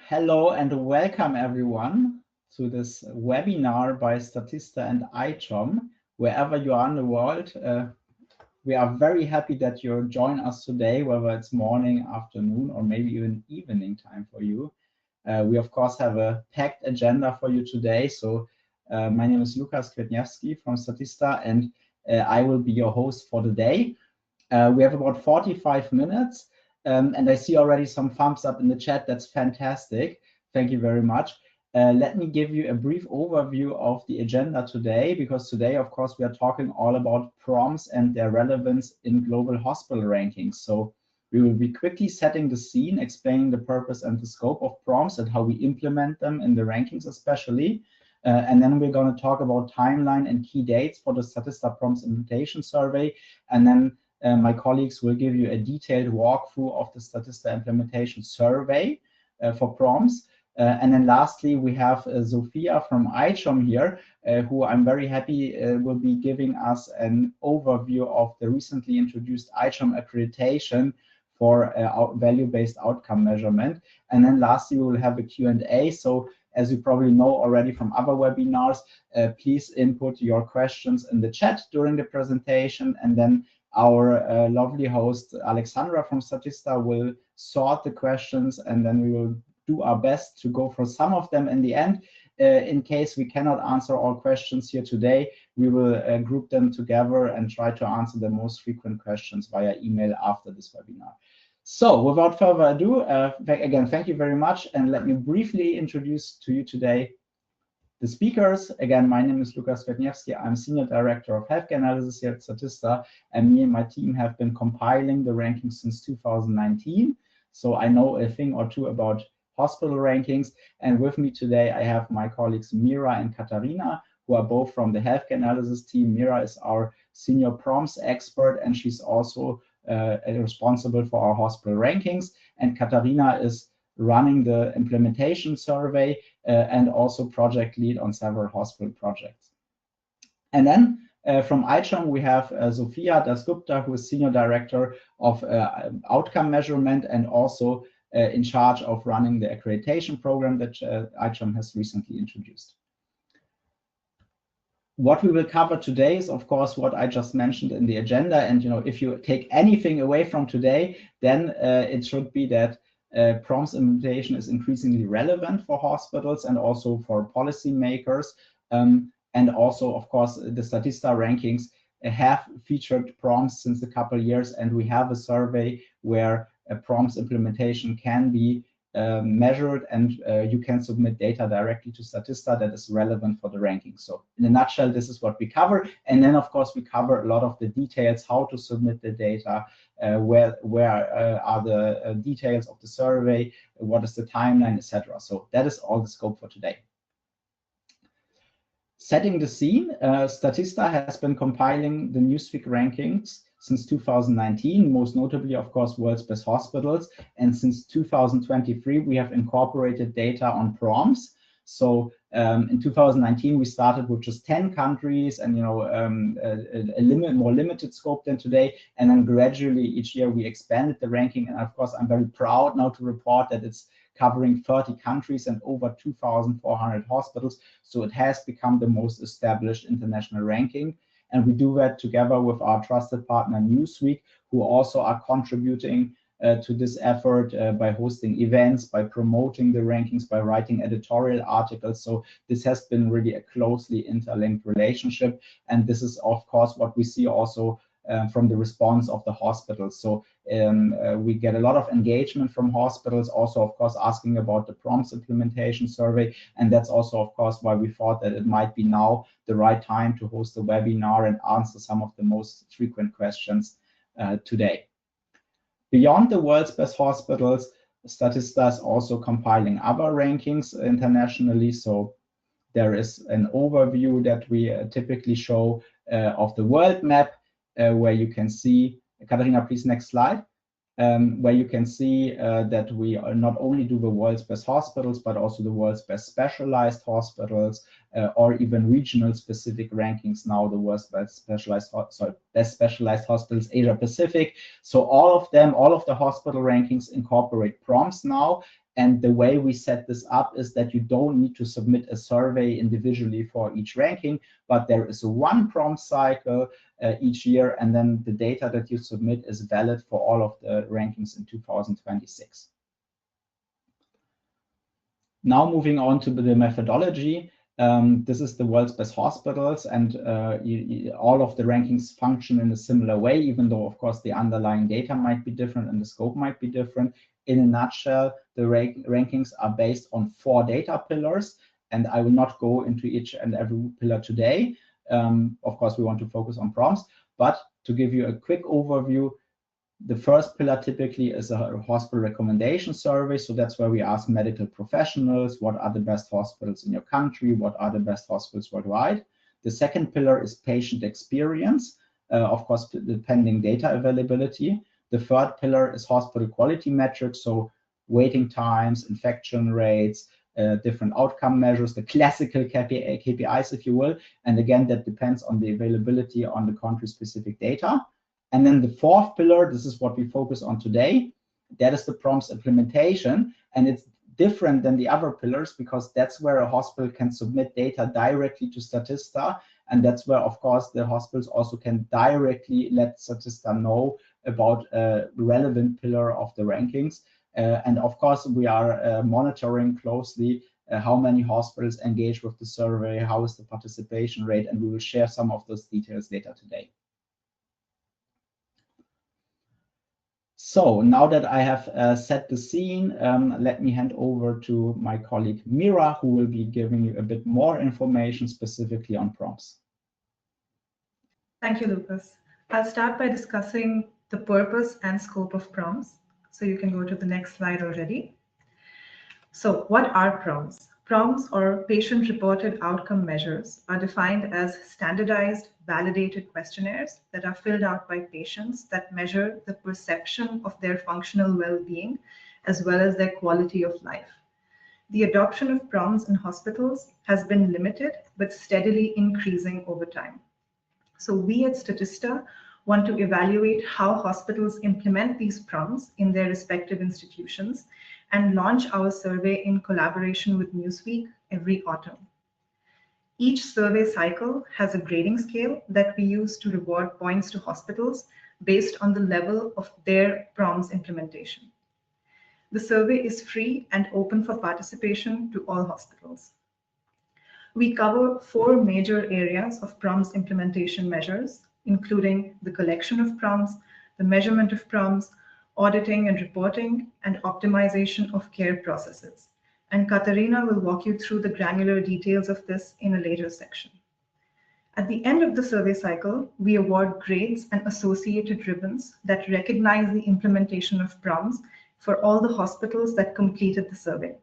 Hello and welcome everyone to this webinar by Statista and ICHOM. Wherever you are in the world, we are very happy that you join us today, whether it's morning, afternoon, or maybe even evening time for you. We of course have a packed agenda for you today. So my name is Lukas Kwetniewski from Statista, and I will be your host for the day. We have about 45 minutes. And I see already some thumbs up in the chat. That's fantastic. Thank you very much. Let me give you a brief overview of the agenda today, because today, of course, we are talking all about PROMs and their relevance in global hospital rankings. So we will be quickly setting the scene, explaining the purpose and the scope of PROMs and how we implement them in the rankings especially. And then we're going to talk about timeline and key dates for the Statista PROMs Implementation Survey. And then my colleagues will give you a detailed walkthrough of the Statista Implementation Survey for PROMs. And then lastly, we have Sophia from ICHOM here, who I'm very happy will be giving us an overview of the recently introduced ICHOM accreditation for value-based outcome measurement. And then lastly, we will have a Q&A. So as you probably know already from other webinars, please input your questions in the chat during the presentation, and then our lovely host, Alexandra from Statista, will sort the questions, and then we will do our best to go for some of them in the end. In case we cannot answer all questions here today, we will group them together and try to answer the most frequent questions via email after this webinar. So without further ado, again, thank you very much. And let me briefly introduce to you today the speakers. Again, my name is Lukas Kwetniewski. I'm Senior Director of Healthcare Analysis here at Statista, and me and my team have been compiling the rankings since 2019. So I know a thing or two about hospital rankings. And with me today, I have my colleagues Mira and Katarina, who are both from the Healthcare Analysis team. Mira is our Senior PROMs expert, and she's also responsible for our hospital rankings. And Katarina is running the implementation survey and also project lead on several hospital projects. And then from ICHOM, we have Sophia Dasgupta, who is Senior Director of Outcome Measurement and also in charge of running the accreditation program that ICHOM has recently introduced. What we will cover today is, of course, what I just mentioned in the agenda. And if you take anything away from today, then it should be that PROMs implementation is increasingly relevant for hospitals and also for policymakers. And also, of course, the Statista rankings have featured PROMs since a couple of years, and we have a survey where PROMs implementation can be measured, and you can submit data directly to Statista that is relevant for the ranking. So in a nutshell, this is what we cover. And then, of course, we cover a lot of the details, how to submit the data, where are the details of the survey, what is the timeline, etc. So that is all the scope for today. Setting the scene, Statista has been compiling the Newsweek rankings since 2019, most notably, of course, world's best hospitals. And since 2023, we have incorporated data on PROMs. So in 2019, we started with just 10 countries and a more limited scope than today. And then gradually each year we expanded the ranking. And of course, I'm very proud now to report that it's covering 30 countries and over 2,400 hospitals. So it has become the most established international ranking. And we do that together with our trusted partner Newsweek, who also are contributing to this effort by hosting events, by promoting the rankings, by writing editorial articles. So this has been really a closely interlinked relationship. And this is, of course, what we see also from the response of the hospitals. So we get a lot of engagement from hospitals, also, of course, asking about the PROMs implementation survey. And that's also, of course, why we thought that it might be now the right time to host a webinar and answer some of the most frequent questions today. Beyond the world's best hospitals, Statista is also compiling other rankings internationally. So there is an overview that we typically show of the world map, where you can see, Katarina, please, next slide, where you can see that we not only do the world's best hospitals, but also the world's best specialized hospitals, or even regional specific rankings now, the world's best specialized hospitals, Asia Pacific. So all of them, all of the hospital rankings incorporate PROMs now. And the way we set this up is that you don't need to submit a survey individually for each ranking, but there is one prompt cycle each year, and then the data that you submit is valid for all of the rankings in 2026. Now moving on to the methodology. This is the world's best hospitals, and all of the rankings function in a similar way, even though, of course, the underlying data might be different and the scope might be different. In a nutshell, the rankings are based on 4 data pillars, and I will not go into each and every pillar today. Of course, we want to focus on prompts, but to give you a quick overview, the first pillar typically is a hospital recommendation survey. So that's where we ask medical professionals, what are the best hospitals in your country? What are the best hospitals worldwide? The second pillar is patient experience, of course, depending data availability. The third pillar is hospital quality metrics, so waiting times, infection rates, different outcome measures, the classical KPIs, if you will. And again, that depends on the availability on the country-specific data. And then the fourth pillar, this is what we focus on today, that is the PROMs implementation. And it's different than the other pillars because that's where a hospital can submit data directly to Statista. And that's where, of course, the hospitals also can directly let Statista know about a relevant pillar of the rankings. And of course, we are monitoring closely how many hospitals engage with the survey, how is the participation rate, and we will share some of those details later today. So now that I have set the scene, let me hand over to my colleague Mira, who will be giving you a bit more information specifically on prompts. Thank you, Lucas. I'll start by discussing the purpose and scope of prompts. So you can go to the next slide already. So what are prompts? Prompts, or patient-reported outcome measures, are defined as standardized, validated questionnaires that are filled out by patients that measure the perception of their functional well-being as well as their quality of life. The adoption of prompts in hospitals has been limited but steadily increasing over time. So we at Statista want to evaluate how hospitals implement these prompts in their respective institutions and launch our survey in collaboration with Newsweek every autumn. Each survey cycle has a grading scale that we use to reward points to hospitals based on the level of their PROMs implementation. The survey is free and open for participation to all hospitals. We cover 4 major areas of PROMs implementation measures, including the collection of PROMs, the measurement of PROMs, auditing and reporting, and optimization of care processes. And Katarina will walk you through the granular details of this in a later section. At the end of the survey cycle, we award grades and associated ribbons that recognize the implementation of PROMs for all the hospitals that completed the survey.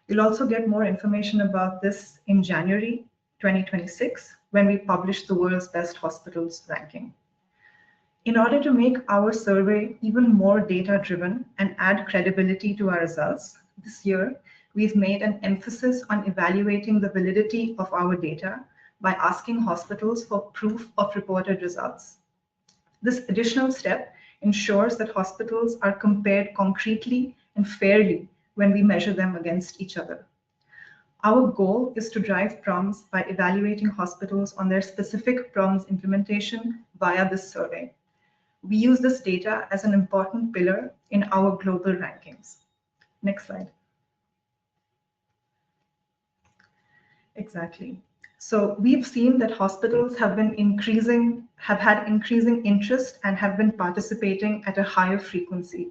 You'll also get more information about this in January 2026, when we publish the world's best hospitals ranking. In order to make our survey even more data-driven and add credibility to our results, this year, we've made an emphasis on evaluating the validity of our data by asking hospitals for proof of reported results. This additional step ensures that hospitals are compared concretely and fairly when we measure them against each other. Our goal is to drive PROMs by evaluating hospitals on their specific PROMs implementation via this survey. We use this data as an important pillar in our global rankings. Next slide. Exactly. So we've seen that hospitals have had increasing interest and have been participating at a higher frequency.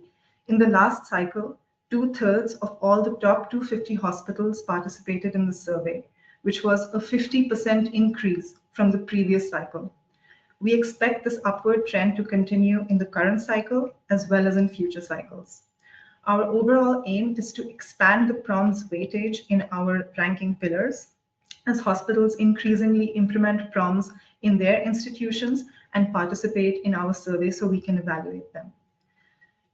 In the last cycle, 2/3 of all the top 250 hospitals participated in the survey, which was a 50% increase from the previous cycle. We expect this upward trend to continue in the current cycle as well as in future cycles. Our overall aim is to expand the PROMs weightage in our ranking pillars as hospitals increasingly implement PROMs in their institutions and participate in our survey so we can evaluate them.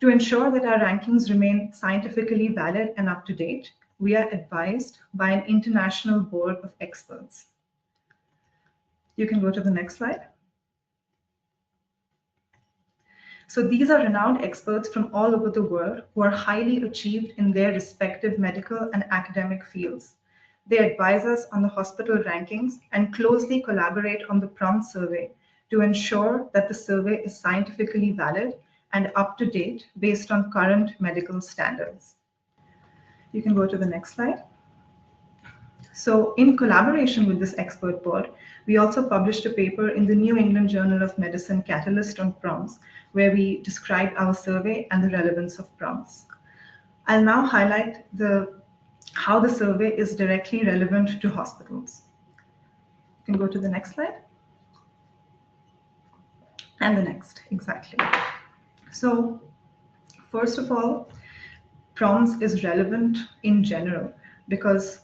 To ensure that our rankings remain scientifically valid and up to date, we are advised by an international board of experts. You can go to the next slide. So these are renowned experts from all over the world who are highly achieved in their respective medical and academic fields. They advise us on the hospital rankings and closely collaborate on the PROMs survey to ensure that the survey is scientifically valid and up to date based on current medical standards. You can go to the next slide. So in collaboration with this expert board, we also published a paper in the New England Journal of Medicine Catalyst on PROMs, where we described our survey and the relevance of PROMs. I'll now highlight how the survey is directly relevant to hospitals. You can go to the next slide. And the next, exactly. So first of all, PROMs is relevant in general because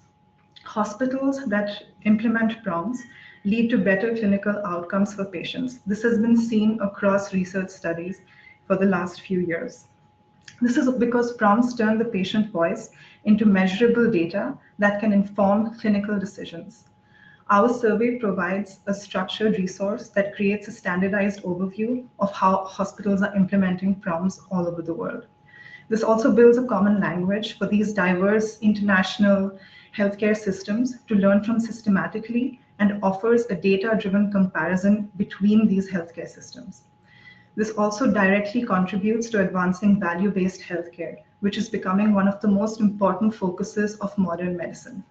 hospitals that implement PROMs lead to better clinical outcomes for patients. This has been seen across research studies for the last few years. This is because PROMs turn the patient voice into measurable data that can inform clinical decisions. Our survey provides a structured resource that creates a standardized overview of how hospitals are implementing PROMs all over the world. This also builds a common language for these diverse international healthcare systems to learn from systematically and offers a data-driven comparison between these healthcare systems. This also directly contributes to advancing value-based healthcare, which is becoming one of the most important focuses of modern medicine.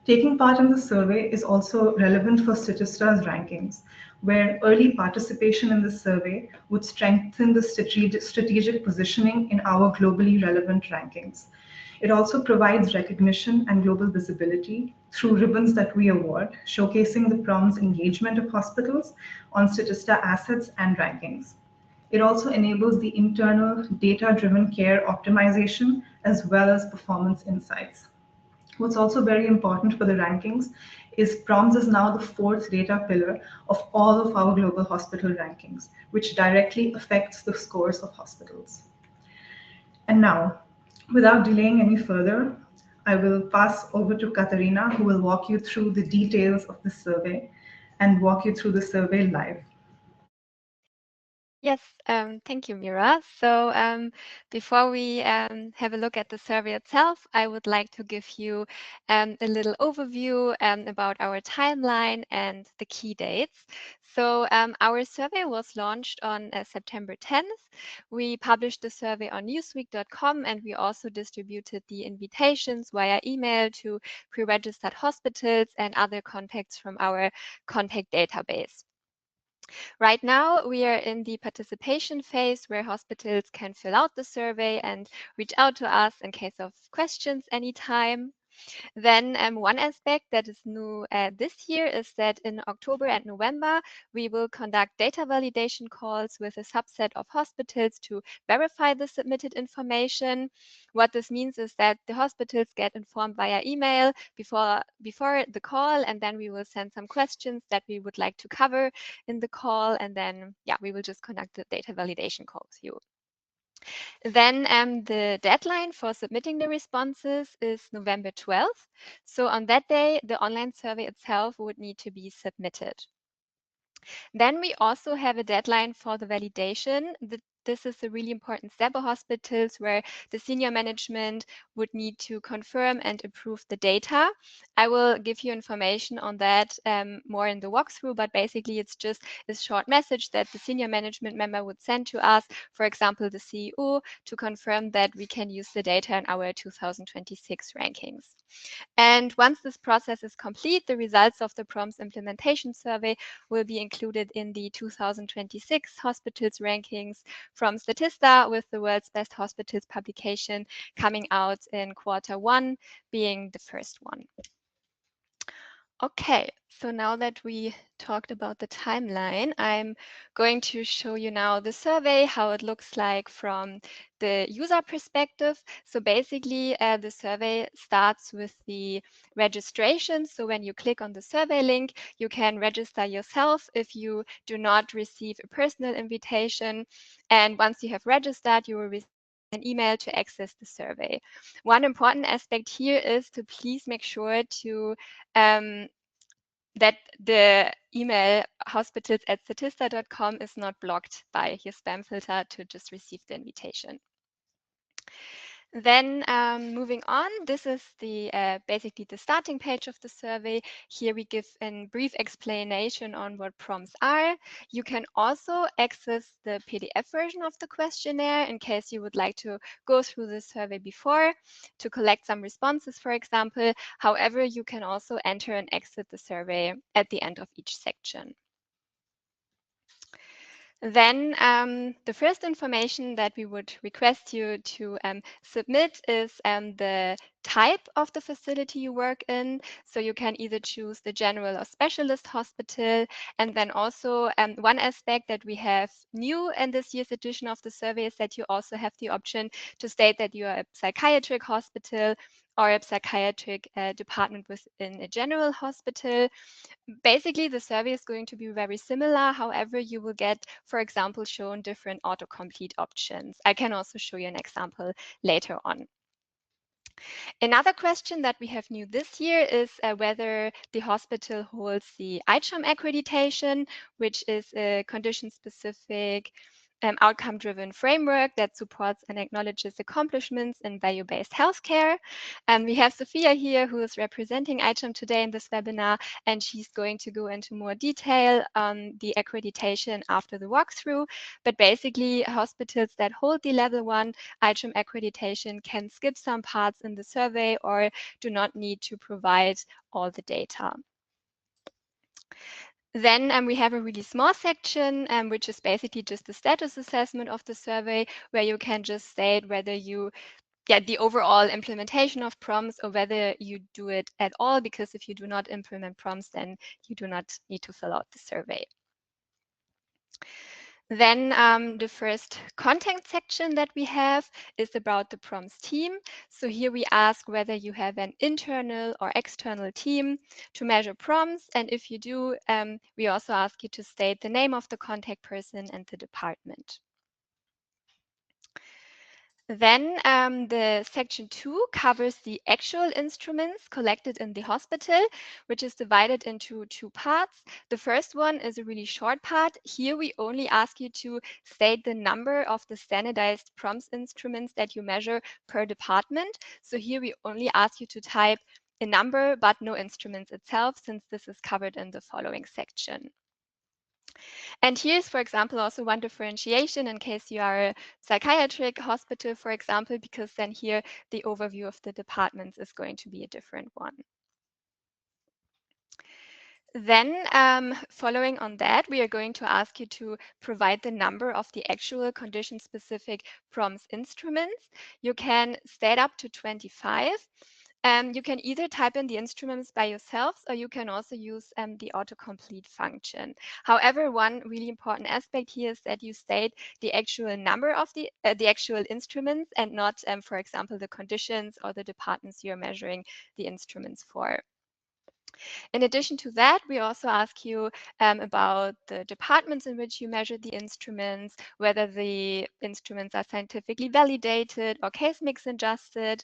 Taking part in the survey is also relevant for Statista's rankings, where early participation in the survey would strengthen the strategic positioning in our globally relevant rankings. It also provides recognition and global visibility through ribbons that we award, showcasing the PROMs engagement of hospitals on Statista assets and rankings. It also enables the internal data-driven care optimization as well as performance insights. What's also very important for the rankings is PROMs is now the fourth data pillar of all of our global hospital rankings, which directly affects the scores of hospitals. And now, without delaying any further, I will pass over to Katarina, who will walk you through the details of the survey and walk you through the survey live. Yes, thank you, Mira. So before we have a look at the survey itself, I would like to give you a little overview about our timeline and the key dates. So our survey was launched on September 10th. We published the survey on newsweek.com, and we also distributed the invitations via email to pre-registered hospitals and other contacts from our contact database. Right now, we are in the participation phase where hospitals can fill out the survey and reach out to us in case of questions anytime. Then one aspect that is new this year is that in October and November, we will conduct data validation calls with a subset of hospitals to verify the submitted information. What this means is that the hospitals get informed via email before the call, and then we will send some questions that we would like to cover in the call, and then we will just conduct the data validation call with you. Then the deadline for submitting the responses is November 12th. So on that day, the online survey itself would need to be submitted. Then we also have a deadline for the validation. This is a really important step of hospitals where the senior management would need to confirm and approve the data. I will give you information on that more in the walkthrough, but basically it's just a short message that the senior management member would send to us, for example, the CEO, to confirm that we can use the data in our 2026 rankings. And once this process is complete, the results of the PROMs Implementation Survey will be included in the 2026 hospitals rankings from Statista, with the World's Best Hospitals publication coming out in Q1, being the first one. Okay, so now that we talked about the timeline, I'm going to show you now the survey, how it looks like from the user perspective. So basically, the survey starts with the registration. So when you click on the survey link, you can register yourself if you do not receive a personal invitation. And once you have registered, you will receive an email to access the survey. One important aspect here is to please make sure to that the email hospitals@statista.com is not blocked by your spam filter to just receive the invitation. Then moving on, this is the basically the starting page of the survey. Here we give a brief explanation on what prompts are. You can also access the PDF version of the questionnaire in case you would like to go through the survey before to collect some responses, for example. However, you can also enter and exit the survey at the end of each section. Then the first information that we would request you to submit is the type of the facility you work in. So you can either choose the general or specialist hospital. And then also one aspect that we have new in this year's edition of the survey is that you also have the option to state that you are a psychiatric hospital or a psychiatric department within a general hospital. Basically, the survey is going to be very similar. However, you will get, for example, shown different autocomplete options. I can also show you an example later on. Another question that we have new this year is whether the hospital holds the ICHOM accreditation, which is a condition-specific outcome-driven framework that supports and acknowledges accomplishments in value-based healthcare. And we have Sophia here, who is representing ICHOM today in this webinar, and she's going to go into more detail on the accreditation after the walkthrough. But basically, hospitals that hold the level 1 ICHOM accreditation can skip some parts in the survey or do not need to provide all the data. Then we have a really small section, which is basically just the status assessment of the survey, where you can just state whether you get the overall implementation of prompts or whether you do it at all, because if you do not implement prompts, then you do not need to fill out the survey. Then the first content section that we have is about the prompts team. So here we ask whether you have an internal or external team to measure prompts. And if you do, we also ask you to state the name of the contact person and the department. Then the section 2 covers the actual instruments collected in the hospital, which is divided into 2 parts. The first one is a really short part. Here we only ask you to state the number of the standardized prompts instruments that you measure per department. So here we only ask you to type a number, but no instruments itself, since this is covered in the following section. And here's, for example, also one differentiation in case you are a psychiatric hospital, for example, because then here the overview of the departments is going to be a different one. Then following on that, we are going to ask you to provide the number of the actual condition-specific prompts instruments. You can state up to 25. You can either type in the instruments by yourselves, or you can also use the autocomplete function. However, one really important aspect here is that you state the actual number of the actual instruments and not, for example, the conditions or the departments you're measuring the instruments for. In addition to that, we also ask you about the departments in which you measure the instruments, whether the instruments are scientifically validated or case mix adjusted.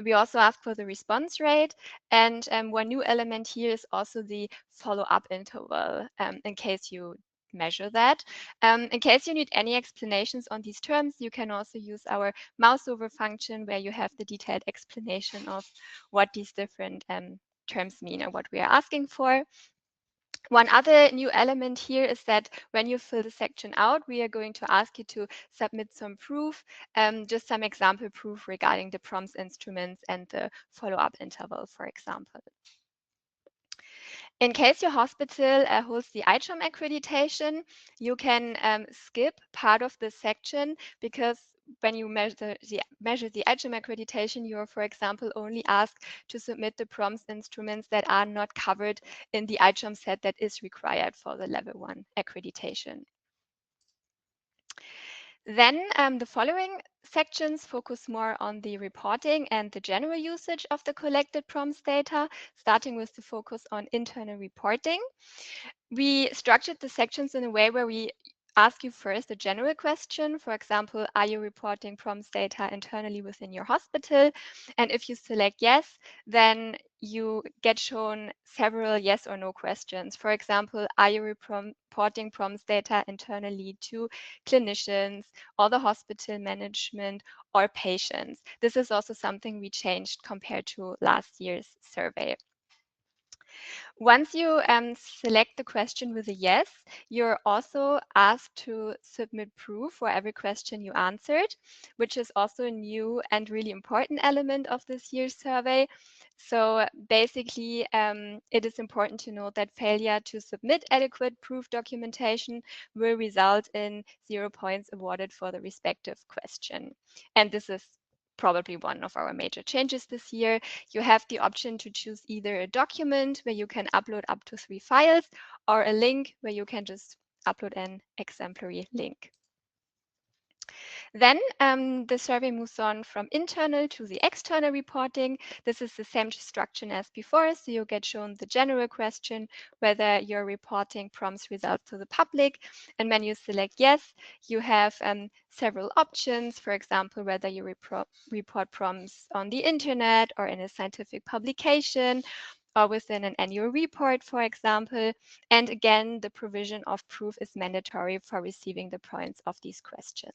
We also ask for the response rate. And one new element here is also the follow-up interval in case you measure that. In case you need any explanations on these terms, you can also use our mouse over function, where you have the detailed explanation of what these different terms mean and what we are asking for. One other new element here is that when you fill the section out, we are going to ask you to submit some proof, just some example proof regarding the prompts instruments and the follow-up interval, for example. In case your hospital holds the ICHOM accreditation, you can skip part of this section, because when you measure the ICHOM accreditation, you are, for example, only asked to submit the prompts instruments that are not covered in the ICHOM set that is required for the level 1 accreditation. Then the following sections focus more on the reporting and the general usage of the collected prompts data, starting with the focus on internal reporting. We structured the sections in a way where we ask you first a general question. For example, are you reporting PROMs data internally within your hospital? And if you select yes, then you get shown several yes or no questions. For example, are you reporting PROMs data internally to clinicians or the hospital management or patients? This is also something we changed compared to last year's survey. Once you select the question with a yes, you're also asked to submit proof for every question you answered, which is also a new and really important element of this year's survey. So basically, it is important to note that failure to submit adequate proof documentation will result in 0 points awarded for the respective question. And this is probably one of our major changes this year. You have the option to choose either a document where you can upload up to 3 files or a link where you can just upload an exemplary link. Then the survey moves on from internal to the external reporting. This is the same structure as before. So you get shown the general question, whether you're reporting PROMs results to the public. And when you select yes, you have several options. For example, whether you report PROMs on the internet or in a scientific publication, or within an annual report, for example. And again, the provision of proof is mandatory for receiving the points of these questions.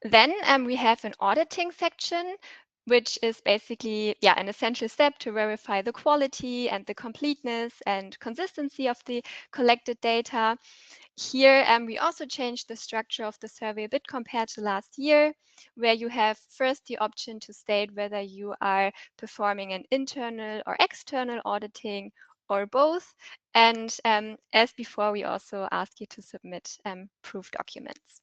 Then we have an auditing section, which is basically an essential step to verify the quality and the completeness and consistency of the collected data. Here, we also changed the structure of the survey a bit compared to last year, where you have first the option to state whether you are performing an internal or external auditing or both. And as before, we also ask you to submit proof documents.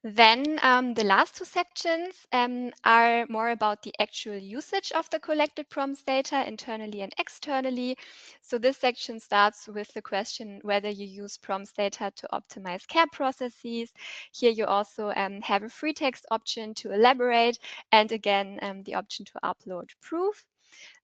Then the last two sections are more about the actual usage of the collected PROMs data internally and externally. So this section starts with the question whether you use PROMs data to optimize care processes. Here you also have a free text option to elaborate, and again, the option to upload proof.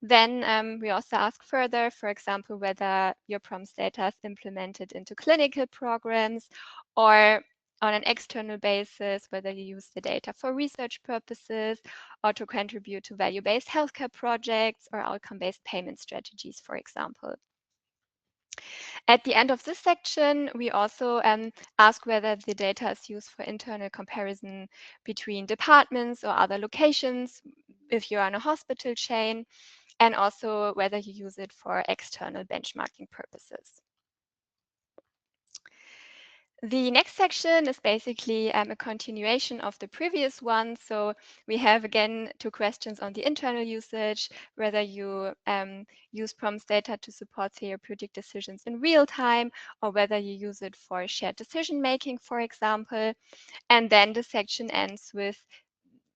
Then we also ask further, for example, whether your PROMs data is implemented into clinical programs, or on an external basis, whether you use the data for research purposes or to contribute to value-based healthcare projects or outcome-based payment strategies, for example. At the end of this section, we also ask whether the data is used for internal comparison between departments or other locations, if you're on a hospital chain, and also whether you use it for external benchmarking purposes. The next section is basically a continuation of the previous one. So we have, again, two questions on the internal usage, whether you use PROMs data to support therapeutic decisions in real time, or whether you use it for shared decision making, for example. And then the section ends with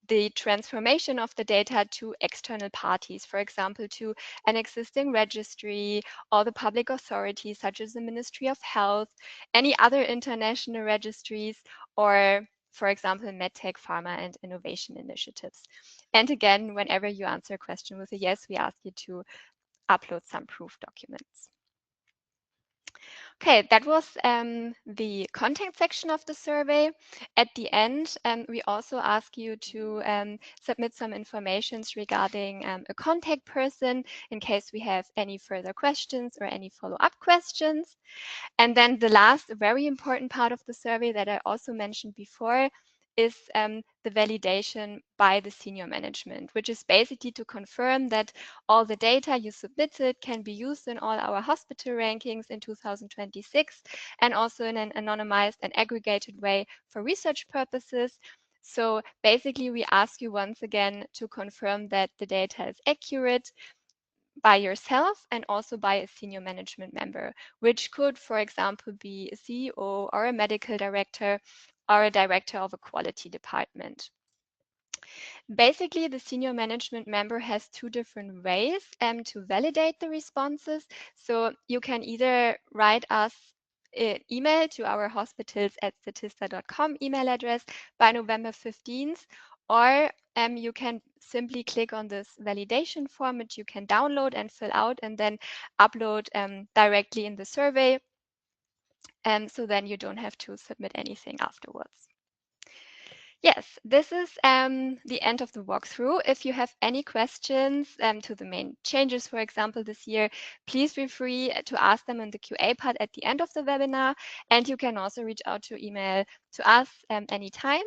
the transformation of the data to external parties, for example, to an existing registry or the public authorities, such as the Ministry of Health, any other international registries, or, for example, medtech, pharma, and innovation initiatives. And again, whenever you answer a question with a yes, we ask you to upload some proof documents. Okay, that was the content section of the survey. At the end, we also ask you to submit some information regarding a contact person in case we have any further questions or any follow-up questions. And then the last very important part of the survey that I also mentioned before is the validation by the senior management, which is basically to confirm that all the data you submitted can be used in all our hospital rankings in 2026, and also in an anonymized and aggregated way for research purposes. So basically, we ask you once again to confirm that the data is accurate by yourself and also by a senior management member, which could, for example, be a CEO or a medical director or a director of a quality department. Basically, the senior management member has two different ways to validate the responses. So you can either write us an email to our hospitals@statista.com email address by November 15th, or you can simply click on this validation form, which you can download and fill out and then upload directly in the survey. So then you don't have to submit anything afterwards. Yes, this is the end of the walkthrough. If you have any questions to the main changes, for example, this year, please feel free to ask them in the QA part at the end of the webinar. And you can also reach out to email to us anytime.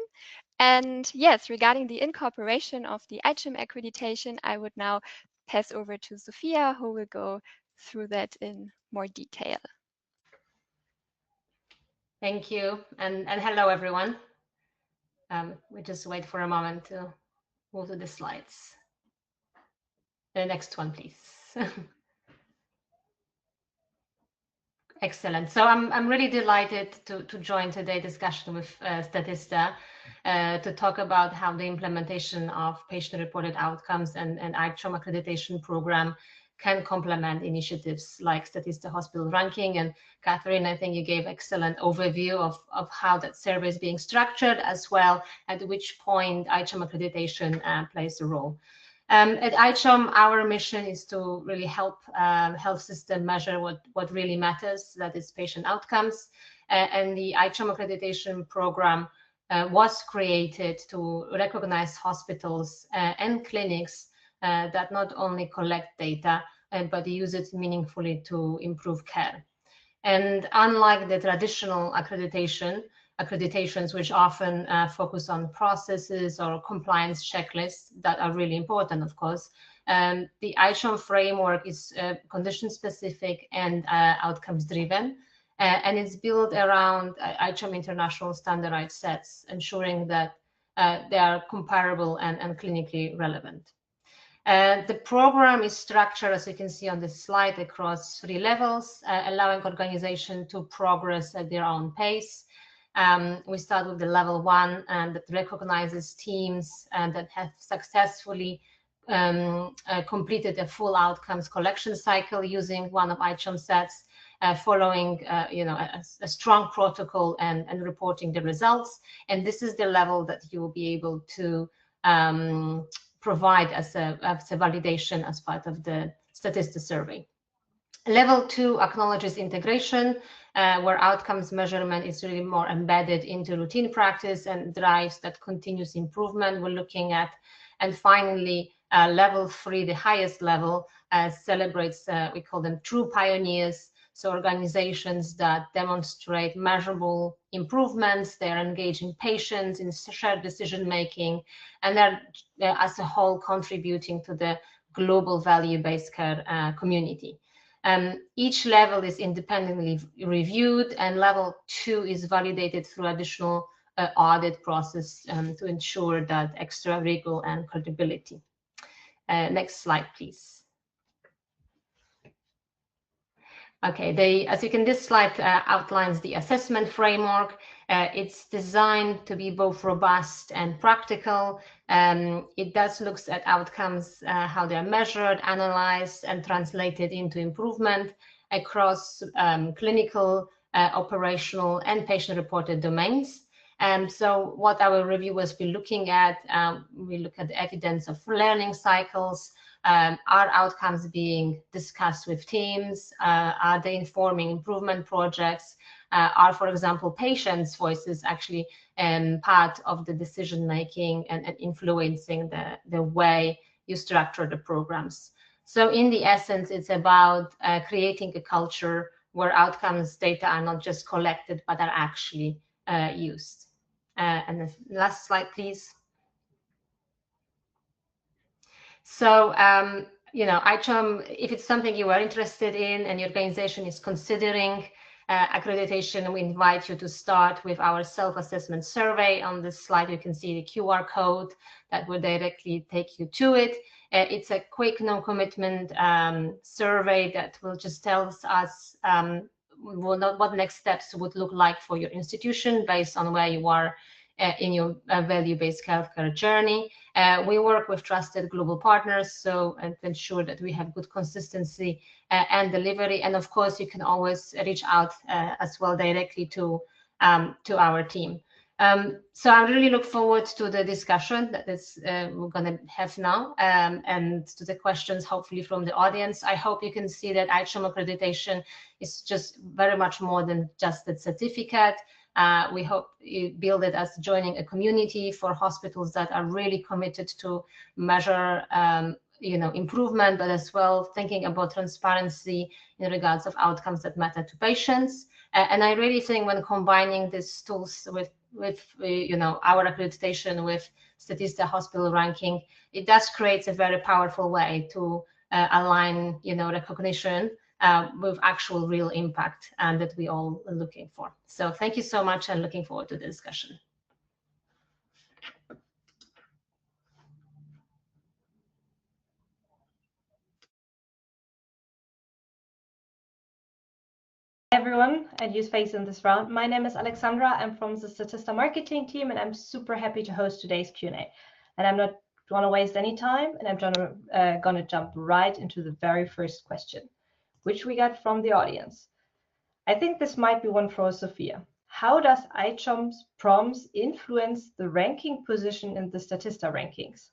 And yes, regarding the incorporation of the ICHOM accreditation, I would now pass over to Sophia, who will go through that in more detail. Thank you, and hello, everyone. We just wait for a moment to move to the slides. The next one, please. Excellent. So I'm really delighted to join today's discussion with Statista to talk about how the implementation of patient-reported outcomes and ICHOM accreditation program can complement initiatives like Statista Hospital Ranking. And Catherine, I think you gave excellent overview of how that survey is being structured, as well at which point ICHOM accreditation plays a role. At ICHOM, our mission is to really help health system measure what really matters, that is patient outcomes. And the ICHOM accreditation program was created to recognize hospitals and clinics that not only collect data, but use it meaningfully to improve care. And unlike the traditional accreditations, which often focus on processes or compliance checklists that are really important, of course, the ICHOM framework is condition-specific and outcomes-driven, and it's built around ICHOM international standardized sets, ensuring that they are comparable and clinically relevant. The program is structured, as you can see on this slide, across 3 levels, allowing organizations to progress at their own pace. We start with the level 1, that recognizes teams that have successfully completed a full outcomes collection cycle using one of ICHOM sets, following a strong protocol and reporting the results. And this is the level that you will be able to provide as a validation as part of the Statista survey. Level 2 acknowledges integration, where outcomes measurement is really more embedded into routine practice and drives that continuous improvement we're looking at. And finally, level 3, the highest level, celebrates, we call them true pioneers. So organizations that demonstrate measurable improvements, they're engaging patients in shared decision-making, and they're, as a whole, contributing to the global value-based care community. Each level is independently reviewed, and level 2 is validated through additional audit process to ensure that extra rigor and credibility. Next slide, please. Okay, as you can, this slide outlines the assessment framework. It's designed to be both robust and practical. It does look at outcomes, how they're measured, analyzed, and translated into improvement across clinical, operational, and patient-reported domains. So what our reviewers will be looking at, we look at the evidence of learning cycles. Are outcomes being discussed with teams? Are they informing improvement projects? Are, for example, patients' voices actually part of the decision-making and influencing the way you structure the programs? So in the essence, it's about creating a culture where outcomes data are not just collected, but are actually used. And the last slide, please. So, ICHOM, if it's something you are interested in and your organization is considering accreditation, we invite you to start with our self-assessment survey. On this slide, you can see the QR code that will directly take you to it. It's a quick, no-commitment survey that will just tell us what next steps would look like for your institution based on where you are in your value-based healthcare journey. We work with trusted global partners, so and to ensure that we have good consistency and delivery. And of course, you can always reach out as well directly to our team. So I really look forward to the discussion that we're going to have now, and to the questions, hopefully, from the audience. I hope you can see that ICHOM accreditation is just very much more than just a certificate. We hope you build it as joining a community for hospitals that are really committed to measure improvement, but as well thinking about transparency in regards of outcomes that matter to patients. And I really think when combining these tools with our accreditation with Statista hospital ranking, it does create a very powerful way to align recognition with actual real impact and that we all are looking for. So thank you so much, and looking forward to the discussion. Hi everyone, and use face in this round. My name is Alexandra. I'm from the Statista marketing team, and I'm super happy to host today's Q&A. And I'm not going to waste any time, and I'm going to jump right into the very first question, which we got from the audience. I think this might be one for Sophia. How does ICHOM's PROMs influence the ranking position in the Statista rankings?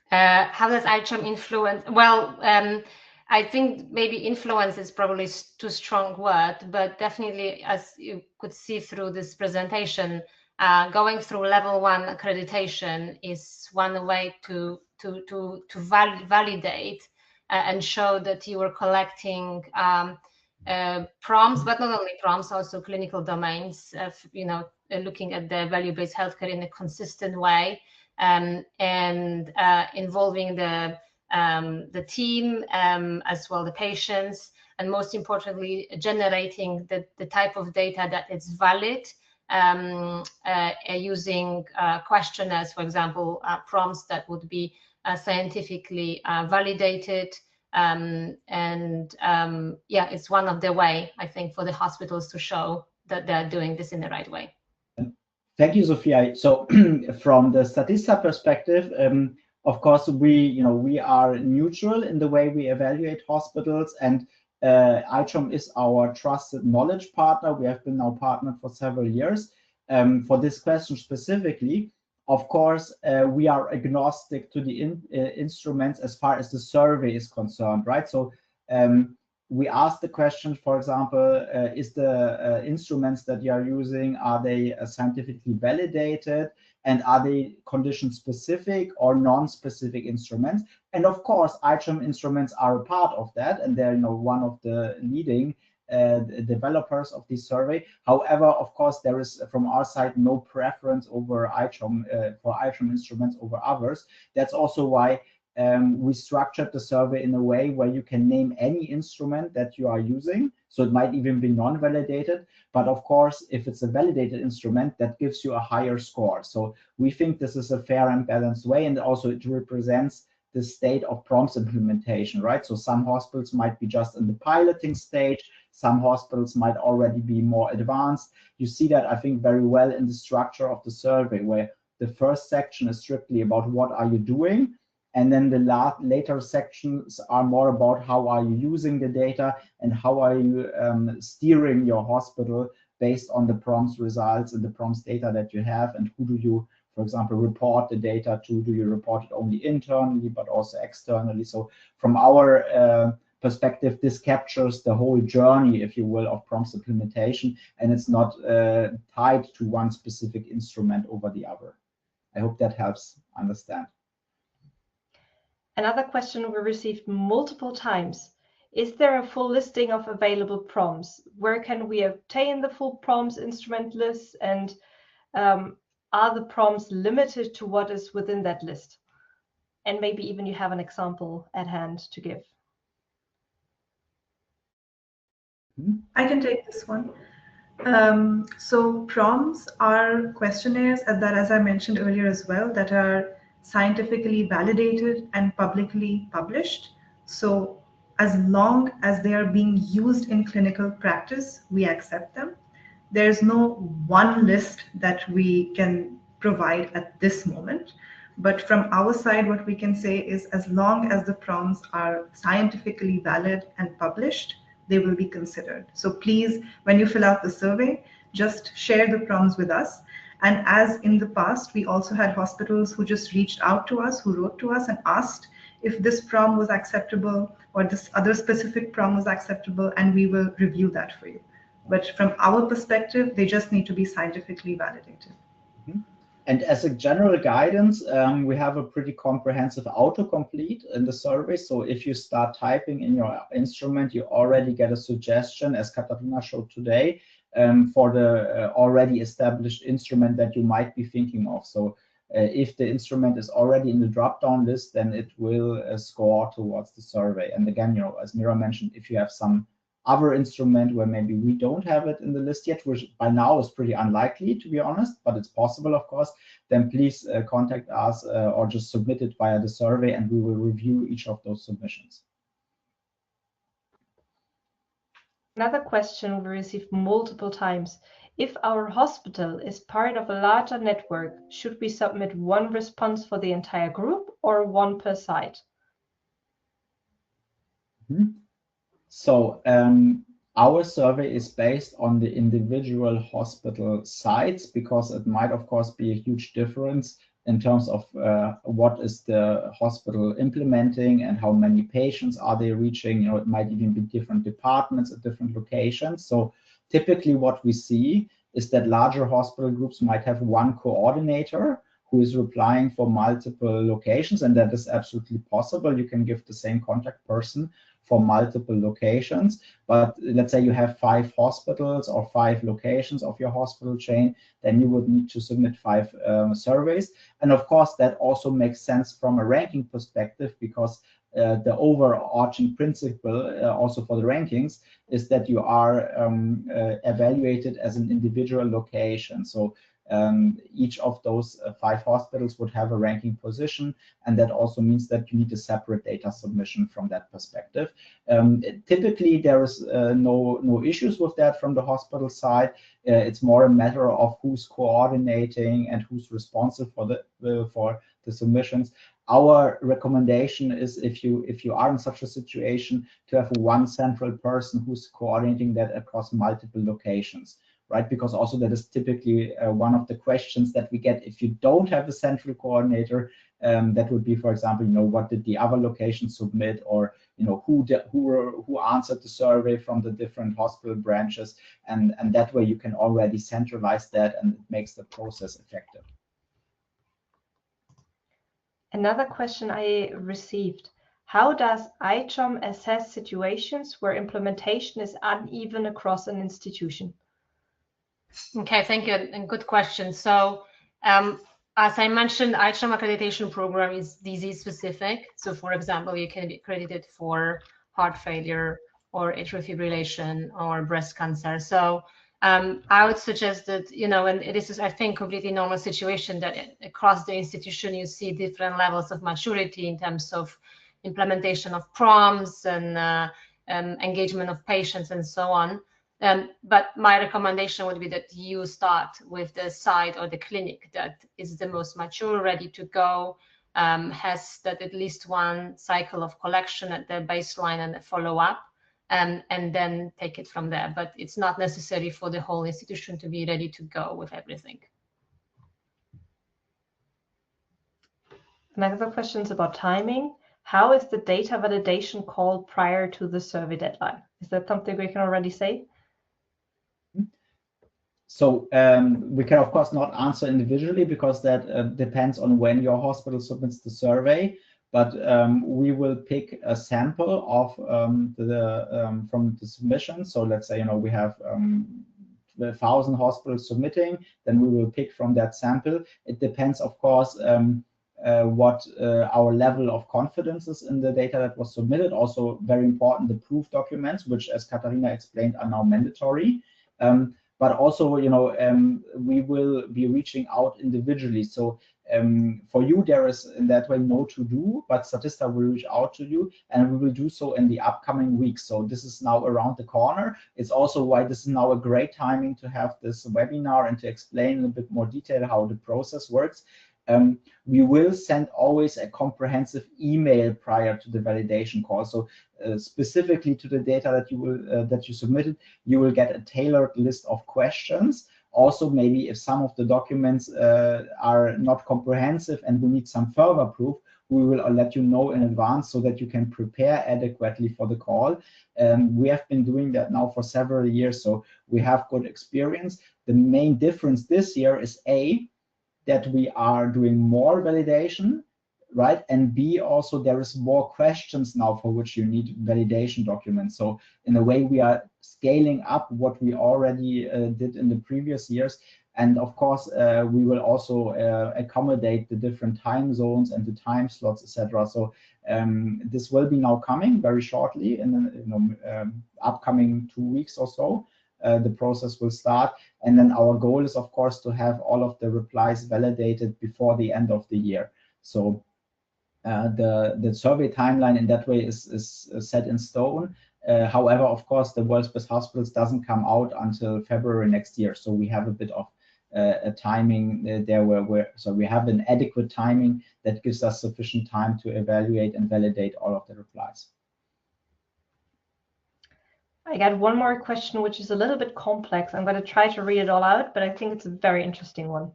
How does ICHOM influence? Well, I think maybe influence is probably too strong word, but definitely, as you could see through this presentation, going through level 1 accreditation is one way to validate and show that you are collecting PROMs, but not only PROMs, also clinical domains, looking at the value-based healthcare in a consistent way, and involving the team, as well the patients, and most importantly, generating the type of data that is valid, using questionnaires, for example, PROMs that would be scientifically validated. Yeah, it's one of the way, I think, for the hospitals to show that they're doing this in the right way. Thank you, Sophia. So from the Statista perspective, of course, we are neutral in the way we evaluate hospitals, and ICHOM is our trusted knowledge partner. We have been now partnered for several years. For this question specifically, of course, we are agnostic to the instruments as far as the survey is concerned, right? So we ask the question, for example, is the instruments that you are using, are they scientifically validated, and are they condition specific or non-specific instruments? And of course, ICHOM instruments are a part of that, and they're one of the leading developers of this survey. However, of course, there is from our side no preference over ICHOM for ICHOM instruments over others. That's also why we structured the survey in a way where you can name any instrument that you are using. So it might even be non-validated, but of course, if it's a validated instrument, that gives you a higher score. So we think this is a fair and balanced way, and also it represents the state of PROMs implementation, right? So some hospitals might be just in the piloting stage, some hospitals might already be more advanced. You see that, I think, very well in the structure of the survey, where the first section is strictly about what are you doing, and then the later sections are more about how are you using the data and how are you steering your hospital based on the PROMs results and the PROMs data that you have, and who do you, for example, report the data to? Do you report it only internally but also externally? So from our perspective, this captures the whole journey, if you will, of PROMs implementation, and it's not tied to one specific instrument over the other. I hope that helps understand. Another question we received multiple times. Is there a full listing of available PROMs? Where can we obtain the full PROMs instrument list? And are the PROMs limited to what is within that list? And maybe even you have an example at hand to give. I can take this one. So PROMs are questionnaires that, as I mentioned earlier as well, that are scientifically validated and publicly published. So as long as they are being used in clinical practice, we accept them. There's no one list that we can provide at this moment. But from our side, what we can say is as long as the PROMs are scientifically valid and published, they will be considered. So please, when you fill out the survey, just share the prompts with us. And as in the past, we also had hospitals who just reached out to us, who wrote to us and asked if this prompt was acceptable or this other specific prompt was acceptable, and we will review that for you. But from our perspective, they just need to be scientifically validated. And as a general guidance, we have a pretty comprehensive autocomplete in the survey. So if you start typing in your instrument, you already get a suggestion, as Katarina showed today, for the already established instrument that you might be thinking of. So if the instrument is already in the drop-down list, then it will score towards the survey. And again, you know, as Mira mentioned, if you have some other instrument where maybe we don't have it in the list yet, which by now is pretty unlikely, to be honest, but it's possible, of course, then please contact us or just submit it via the survey, and we will review each of those submissions. Another question we received multiple times. If our hospital is part of a larger network, should we submit one response for the entire group or one per site? So our survey is based on the individual hospital sites, because it might, of course, be a huge difference in terms of what is the hospital implementing and how many patients are they reaching. You know, it might even be different departments at different locations. So typically what we see is that larger hospital groups might have one coordinator who is replying for multiple locations, and that is absolutely possible. You can give the same contact person for multiple locations. But let's say you have 5 hospitals or 5 locations of your hospital chain, then you would need to submit 5 surveys. And of course, that also makes sense from a ranking perspective, because the overarching principle also for the rankings is that you are evaluated as an individual location. So each of those 5 hospitals would have a ranking position, and that also means that you need a separate data submission from that perspective. Typically, there is no issues with that from the hospital side. It's more a matter of who's coordinating and who's responsible for the submissions. Our recommendation is, if you are in such a situation, to have one central person who's coordinating that across multiple locations. Right, because also that is typically one of the questions that we get if you don't have a central coordinator. That would be, for example, you know, what did the other locations submit, or you know, who answered the survey from the different hospital branches, and that way you can already centralize that, and it makes the process effective. Another question I received: how does ICHOM assess situations where implementation is uneven across an institution? Okay, thank you, and good question. So as I mentioned, ICHOM accreditation program is disease specific. So for example, you can be accredited for heart failure or atrial fibrillation or breast cancer. So I would suggest that, you know, and this is, I think, completely normal situation, that across the institution you see different levels of maturity in terms of implementation of PROMs and engagement of patients and so on. But my recommendation would be that you start with the site or the clinic that is the most mature, ready to go, has that at least one cycle of collection at the baseline and the follow-up, and then take it from there. But it's not necessary for the whole institution to be ready to go with everything. Another question is about timing. How is the data validation called prior to the survey deadline? Is that something we can already say? So we can, of course, not answer individually, because that depends on when your hospital submits the survey. But we will pick a sample of from the submission. So let's say, you know, we have 1,000 hospitals submitting, then we will pick from that sample. It depends, of course, what our level of confidence is in the data that was submitted. Also very important, the proof documents, which, as Katarina explained, are now mandatory. But also, you know, we will be reaching out individually. So for you, there is in that way no to do, but Statista will reach out to you, and we will do so in the upcoming weeks. So this is now around the corner. It's also why this is now a great timing to have this webinar and to explain in a bit more detail how the process works. we will send always a comprehensive email prior to the validation call. So specifically to the data that you will that you submitted, you will get a tailored list of questions. Also, maybe if some of the documents are not comprehensive and we need some further proof, we will let you know in advance so that you can prepare adequately for the call. We have been doing that now for several years, so we have good experience. The main difference this year is A, that we are doing more validation, right? And B, also there is more questions now for which you need validation documents. So in a way, we are scaling up what we already did in the previous years. And of course, we will also accommodate the different time zones and the time slots, etc. So this will be now coming very shortly in the upcoming 2 weeks or so. The process will start, and then our goal is, of course, to have all of the replies validated before the end of the year. So the survey timeline in that way is set in stone. However, of course, the World's Best Hospitals doesn't come out until February next year, so we have a bit of a timing there so we have an adequate timing that gives us sufficient time to evaluate and validate all of the replies. I got one more question, which is a little bit complex. I'm going to try to read it all out, but I think it's a very interesting one.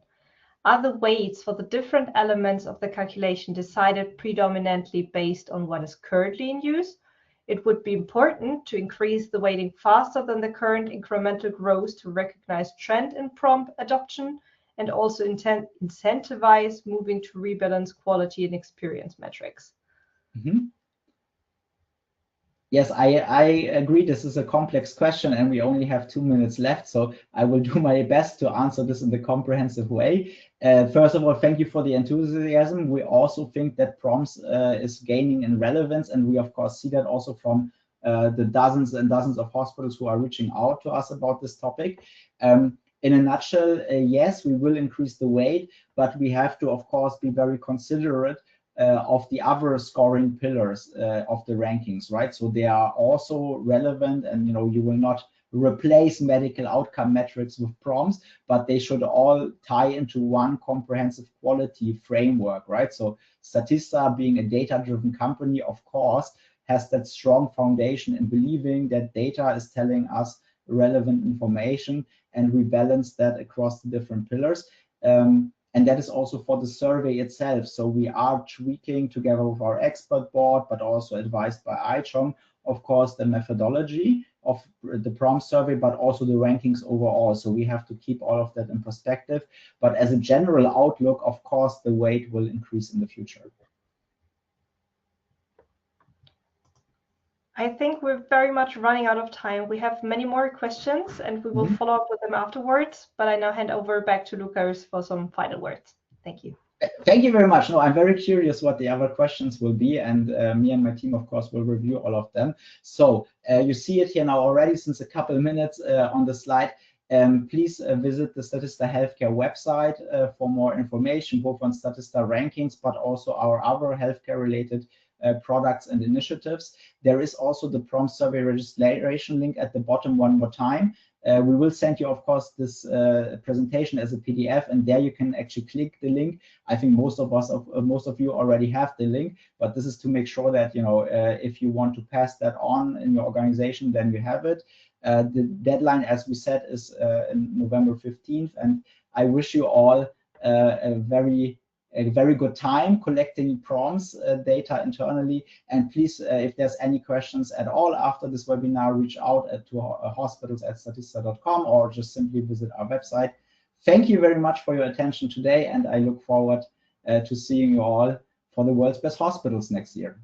Are the weights for the different elements of the calculation decided predominantly based on what is currently in use? It would be important to increase the weighting faster than the current incremental growth to recognize trend in prompt adoption and also incentivize moving to rebalance quality and experience metrics. Mm-hmm. Yes, I agree. This is a complex question, and we only have 2 minutes left, so I will do my best to answer this in the comprehensive way. First of all, thank you for the enthusiasm. We also think that PROMs is gaining in relevance, and we of course see that also from the dozens and dozens of hospitals who are reaching out to us about this topic. In a nutshell, yes, we will increase the weight, but we have to, of course, be very considerate of the other scoring pillars of the rankings, right? So they are also relevant, and you will not replace medical outcome metrics with PROMs, but they should all tie into one comprehensive quality framework, right? So Statista, being a data-driven company, of course, has that strong foundation in believing that data is telling us relevant information, and we balance that across the different pillars. And that is also for the survey itself. So we are tweaking together with our expert board, but also advised by ICHOM, of course, the methodology of the PROM survey, but also the rankings overall. So we have to keep all of that in perspective. But as a general outlook, of course, the weight will increase in the future. I think we're very much running out of time. We have many more questions, and we will follow up with them afterwards. But I now hand over back to Lucas for some final words. Thank you. Thank you very much. No, I'm very curious what the other questions will be, and me and my team, of course, will review all of them. So you see it here now already since a couple of minutes on the slide. Please visit the Statista Healthcare website for more information, both on Statista rankings, but also our other healthcare-related products and initiatives. There is also the PROM survey registration link at the bottom one more time. We will send you, of course, this presentation as a PDF, and there you can actually click the link. I think most of you already have the link, but this is to make sure that if you want to pass that on in your organization, then you have it. The deadline, as we said, is in November 15th, and I wish you all a very good time collecting PROMs data internally. And please, if there's any questions at all after this webinar, reach out to hospitals@statista.com or just simply visit our website. Thank you very much for your attention today, and I look forward to seeing you all for the World's Best Hospitals next year.